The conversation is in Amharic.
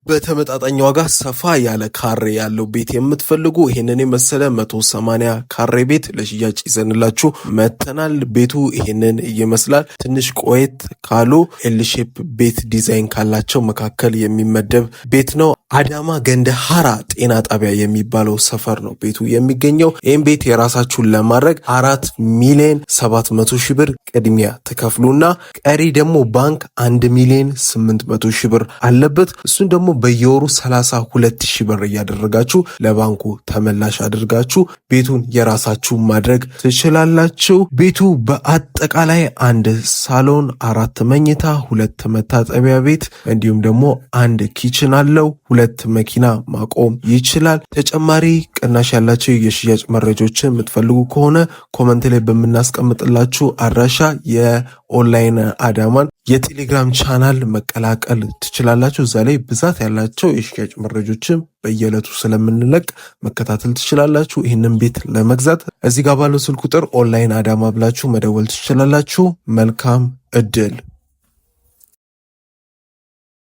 በተመጣጣኝ ዋጋ ሰፋ ያለ ካሬ ያለው ቤት የምትፈልጉ ይሄንን የመሰለ 180 ካሬ ቤት ለሽያጭ ይዘንላችሁ መተናል። ቤቱ ይሄንን ይመስላል። ትንሽ ቆየት ካሉ ኤል ሼፕ ቤት ዲዛይን ካላቸው መካከል የሚመደብ ቤት ነው። አዳማ ገንደ ሐራ ጤና ጣቢያ የሚባለው ሰፈር ነው ቤቱ የሚገኘው። ይህም ቤት የራሳችሁን ለማድረግ 4,700,000 ብር ቅድሚያ ትከፍሉና ቀሪ ደግሞ ባንክ 1,800,000 ብር አለበት። እሱን ደግሞ በየወሩ 32,000 ብር እያደረጋችሁ ለባንኩ ተመላሽ አድርጋችሁ ቤቱን የራሳችሁ ማድረግ ትችላላችሁ። ቤቱ በአጠቃላይ 1 ሳሎን፣ 4 መኝታ፣ 2 መታጠቢያ ቤት እንዲሁም ደግሞ 1 ኪችን አለው። 2 መኪና ማቆም ይችላል። ተጨማሪ ቅናሽ ያላቸው የሽያጭ መረጃዎችን የምትፈልጉ ከሆነ ኮመንት ላይ በምናስቀምጥላችሁ አድራሻ የኦንላይን አዳማን የቴሌግራም ቻናል መቀላቀል ትችላላችሁ። እዛ ላይ ብዛት ያላቸው የሽያጭ መረጃዎችን በየዕለቱ ስለምንለቅ መከታተል ትችላላችሁ። ይህንን ቤት ለመግዛት እዚህ ጋር ባለው ስልክ ቁጥር ኦንላይን አዳማ ብላችሁ መደወል ትችላላችሁ። መልካም እድል።